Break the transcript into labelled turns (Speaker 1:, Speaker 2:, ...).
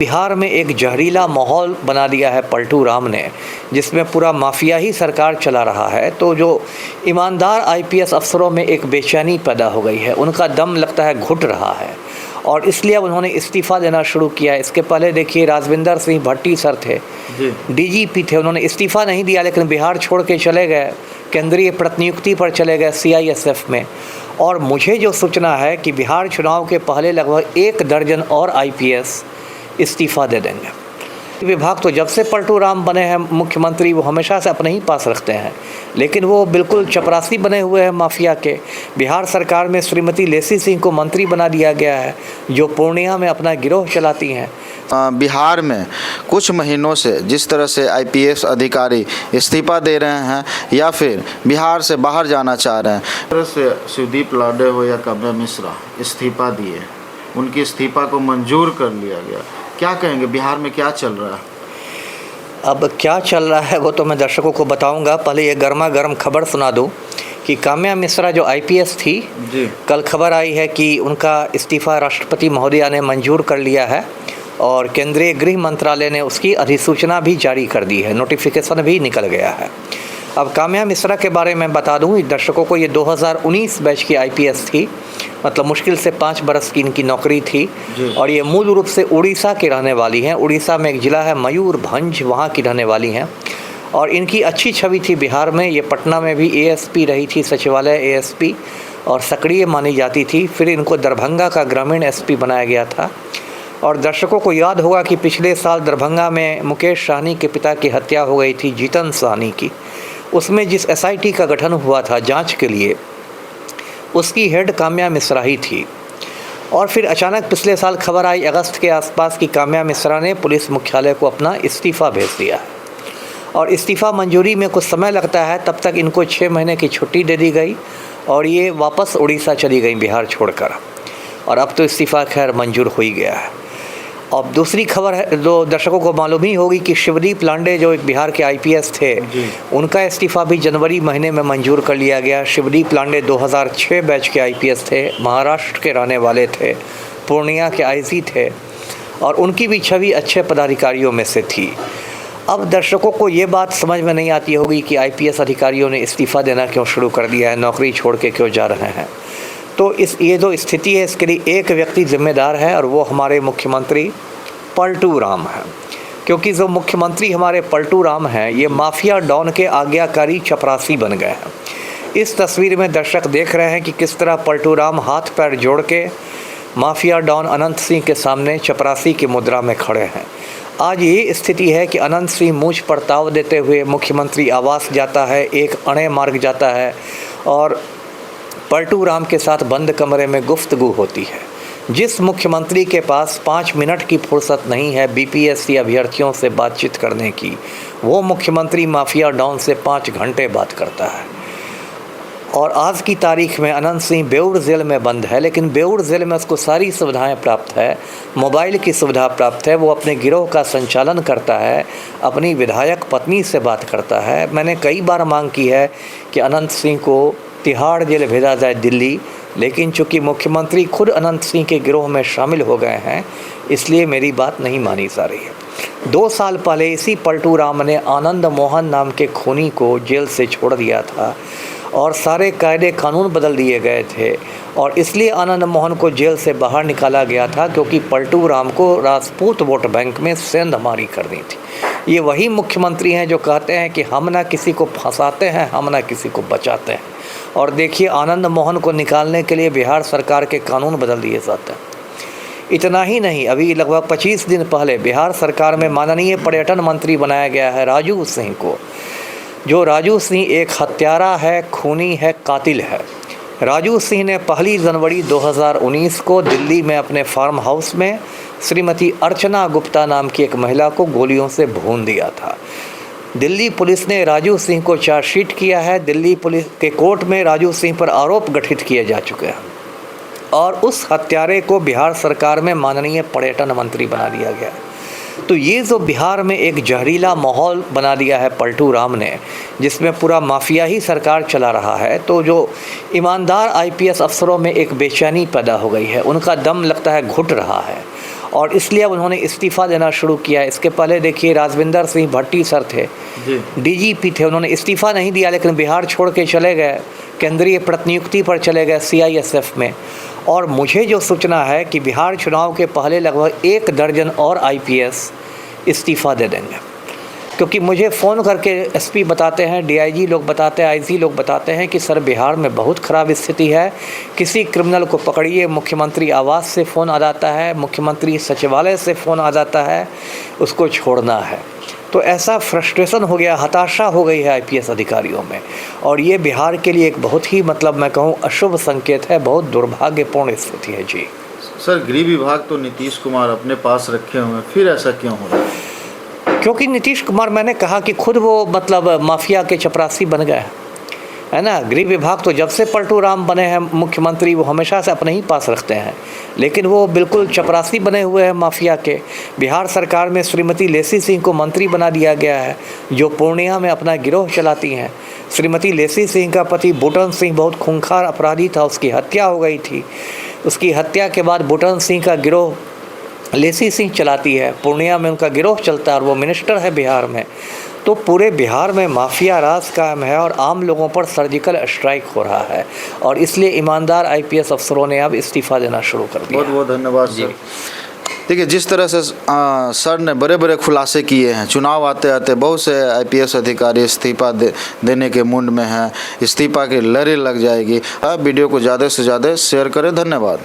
Speaker 1: बिहार में एक जहरीला माहौल बना दिया है पलटू राम ने, जिसमें पूरा माफिया ही सरकार चला रहा है। तो जो ईमानदार आईपीएस अफसरों में एक बेचैनी पैदा हो गई है, उनका दम लगता है घुट रहा है और इसलिए अब उन्होंने इस्तीफ़ा देना शुरू किया है। इसके पहले देखिए राजविंदर सिंह भट्टी सर थे, डीजीपी थे, उन्होंने इस्तीफ़ा नहीं दिया लेकिन बिहार छोड़ के चले गए, केंद्रीय प्रतिनियुक्ति पर चले गए सीआईएसएफ में। और मुझे जो सूचना है कि बिहार चुनाव के पहले लगभग 1 दर्जन और आईपीएस इस्तीफ़ा दे देंगे। विभाग तो जब से पलटू राम बने हैं मुख्यमंत्री, वो हमेशा से अपने ही पास रखते हैं, लेकिन वो बिल्कुल चपरासी बने हुए हैं माफिया के। बिहार सरकार में श्रीमती लेसी सिंह को मंत्री बना दिया गया है, जो पूर्णिया में अपना गिरोह चलाती हैं।
Speaker 2: बिहार में कुछ महीनों से जिस तरह से आईपीएस अधिकारी इस्तीफा दे रहे हैं या फिर बिहार से बाहर जाना चाह रहे हैं, तरह से शिवदीप लाडे हो या काम्या मिश्रा इस्तीफा दिए, उनकी इस्तीफा को मंजूर कर लिया गया। क्या कहेंगे, बिहार में क्या चल रहा है?
Speaker 1: अब क्या चल रहा है वो तो मैं दर्शकों को बताऊंगा। पहले ये गर्मा गर्म खबर सुना दूं कि काम्या मिश्रा जो आईपीएस थी
Speaker 2: जी,
Speaker 1: कल खबर आई है कि उनका इस्तीफ़ा राष्ट्रपति महोदया ने मंजूर कर लिया है और केंद्रीय गृह मंत्रालय ने उसकी अधिसूचना भी जारी कर दी है, नोटिफिकेशन भी निकल गया है। अब काम्या मिश्रा के बारे में बता दूं दर्शकों को, ये 2019 बैच की आईपीएस थी, मतलब मुश्किल से 5 बरस की इनकी नौकरी थी और ये मूल रूप से उड़ीसा की रहने वाली हैं। उड़ीसा में एक ज़िला है मयूरभंज, वहाँ की रहने वाली हैं और इनकी अच्छी छवि थी बिहार में। ये पटना में भी एएसपी रही थी, सचिवालय एएसपी, और सक्रिय मानी जाती थी। फिर इनको दरभंगा का ग्रामीण एसपी बनाया गया था। और दर्शकों को याद होगा कि पिछले साल दरभंगा में मुकेश सहनी के पिता की हत्या हो गई थी, जीतन सहनी की। उसमें जिस एसआईटी का गठन हुआ था जांच के लिए, उसकी हेड काम्या मिश्रा ही थी। और फिर अचानक पिछले साल खबर आई अगस्त के आसपास कि काम्या मिश्रा ने पुलिस मुख्यालय को अपना इस्तीफ़ा भेज दिया है और इस्तीफ़ा मंजूरी में कुछ समय लगता है। तब तक इनको 6 महीने की छुट्टी दे दी गई और ये वापस उड़ीसा चली गई बिहार छोड़कर, और अब तो इस्तीफ़ा खैर मंजूर हो ही गया है। अब दूसरी खबर है जो दर्शकों को मालूम ही होगी कि शिवदीप लाडे जो एक बिहार के आईपीएस थे, उनका इस्तीफ़ा भी जनवरी महीने में मंजूर कर लिया गया। शिवदीप लाडे 2006 बैच के आईपीएस थे, महाराष्ट्र के रहने वाले थे, पूर्णिया के आईजी थे और उनकी भी छवि अच्छे पदाधिकारियों में से थी। अब दर्शकों को ये बात समझ में नहीं आती होगी कि आईपीएस अधिकारियों ने इस्तीफ़ा देना क्यों शुरू कर दिया है, नौकरी छोड़ के क्यों जा रहे हैं। तो ये जो स्थिति है, इसके लिए एक व्यक्ति जिम्मेदार है और वो हमारे मुख्यमंत्री पलटू राम हैं। क्योंकि जो मुख्यमंत्री हमारे पलटू राम हैं, ये माफिया डॉन के आज्ञाकारी चपरासी बन गए हैं। इस तस्वीर में दर्शक देख रहे हैं कि किस तरह पलटू राम हाथ पैर जोड़ के माफिया डॉन अनंत सिंह के सामने चपरासी की मुद्रा में खड़े हैं। आज ये स्थिति है कि अनंत सिंह मूंछ पर ताव देते हुए मुख्यमंत्री आवास जाता है, एक अणे मार्ग जाता है और पलटू राम के साथ बंद कमरे में गुफ्तगू होती है। जिस मुख्यमंत्री के पास 5 मिनट की फुर्सत नहीं है बीपीएससी अभ्यर्थियों से बातचीत करने की, वो मुख्यमंत्री माफिया डॉन से 5 घंटे बात करता है। और आज की तारीख में अनंत सिंह बेउर जेल में बंद है, लेकिन बेउर जेल में उसको सारी सुविधाएं प्राप्त है, मोबाइल की सुविधा प्राप्त है, वो अपने गिरोह का संचालन करता है, अपनी विधायक पत्नी से बात करता है। मैंने कई बार मांग की है कि अनंत सिंह को तिहाड़ जेल भेजा जाए दिल्ली, लेकिन चूंकि मुख्यमंत्री खुद अनंत सिंह के गिरोह में शामिल हो गए हैं, इसलिए मेरी बात नहीं मानी जा रही है। 2 साल पहले इसी पलटू राम ने आनंद मोहन नाम के खूनी को जेल से छोड़ दिया था और सारे कायदे कानून बदल दिए गए थे और इसलिए आनंद मोहन को जेल से बाहर निकाला गया था क्योंकि पलटू राम को राजपूत वोट बैंक में सेंधमारी करनी थी। ये वही मुख्यमंत्री हैं जो कहते हैं कि हम ना किसी को फंसाते हैं, हम ना किसी को बचाते हैं। और देखिए आनंद मोहन को निकालने के लिए बिहार सरकार के कानून बदल दिए जाते हैं। इतना ही नहीं, अभी लगभग 25 दिन पहले बिहार सरकार में माननीय पर्यटन मंत्री बनाया गया है राजू सिंह को। जो राजू सिंह एक हत्यारा है, खूनी है, कातिल है। राजू सिंह ने 1 जनवरी 2019 को दिल्ली में अपने फार्म हाउस में श्रीमती अर्चना गुप्ता नाम की एक महिला को गोलियों से भून दिया था। दिल्ली पुलिस ने राजू सिंह को चार्जशीट किया है। दिल्ली पुलिस के कोर्ट में राजू सिंह पर आरोप गठित किए जा चुके हैं और उस हत्यारे को बिहार सरकार में माननीय पर्यटन मंत्री बना दिया गया। तो ये जो बिहार में एक जहरीला माहौल बना दिया है पलटू राम ने, जिसमें पूरा माफिया ही सरकार चला रहा है, तो जो ईमानदार आईपीएस अफसरों में एक बेचैनी पैदा हो गई है, उनका दम लगता है घुट रहा है और इसलिए अब उन्होंने इस्तीफ़ा देना शुरू किया। इसके पहले देखिए राजविंदर सिंह भट्टी सर थे, डीजीपी थे, उन्होंने इस्तीफ़ा नहीं दिया लेकिन बिहार छोड़ के चले गए, केंद्रीय प्रतिनियुक्ति पर चले गए सीआईएसएफ में। और मुझे जो सूचना है कि बिहार चुनाव के पहले लगभग 1 दर्जन और आईपीएस इस्तीफ़ा दे देंगे, क्योंकि मुझे फ़ोन करके एसपी बताते हैं, डीआईजी लोग बताते हैं, आईजी लोग बताते हैं कि सर बिहार में बहुत ख़राब स्थिति है, किसी क्रिमिनल को पकड़िए, मुख्यमंत्री आवास से फ़ोन आ जाता है, मुख्यमंत्री सचिवालय से फ़ोन आ जाता है, उसको छोड़ना है। तो ऐसा फ्रस्ट्रेशन हो गया, हताशा हो गई है आईपीएस अधिकारियों में, और ये बिहार के लिए एक बहुत ही मैं कहूँ अशुभ संकेत है, बहुत दुर्भाग्यपूर्ण स्थिति है जी।
Speaker 2: सर गृह विभाग तो नीतीश कुमार अपने पास रखे हुए हैं, फिर ऐसा क्यों हो रहा है?
Speaker 1: क्योंकि नीतीश कुमार, मैंने कहा कि खुद वो माफिया के चपरासी बन गए है ना। गृह विभाग तो जब से पलटू राम बने हैं मुख्यमंत्री, वो हमेशा से अपने ही पास रखते हैं, लेकिन वो बिल्कुल चपरासी बने हुए हैं माफिया के। बिहार सरकार में श्रीमती लेसी सिंह को मंत्री बना दिया गया है, जो पूर्णिया में अपना गिरोह चलाती हैं। श्रीमती लेसी सिंह का पति बूटन सिंह बहुत खूंखार अपराधी था, उसकी हत्या हो गई थी। उसकी हत्या के बाद बूटन सिंह का गिरोह लेसी सिंह चलाती है, पूर्णिया में उनका गिरोह चलता है और वो मिनिस्टर है बिहार में। तो पूरे बिहार में माफिया राज कायम है और आम लोगों पर सर्जिकल स्ट्राइक हो रहा है, और इसलिए ईमानदार आईपीएस अफसरों ने अब इस्तीफ़ा देना शुरू कर दिया।
Speaker 2: बहुत बहुत धन्यवाद सर। देखिए जिस तरह से सर ने बड़े बड़े खुलासे किए हैं, चुनाव आते आते बहुत से आईपीएस अधिकारी इस्तीफ़ा देने के मूड में हैं, इस्तीफ़ा की लड़ी लग जाएगी। आप वीडियो को ज़्यादा से ज़्यादा शेयर करें। धन्यवाद।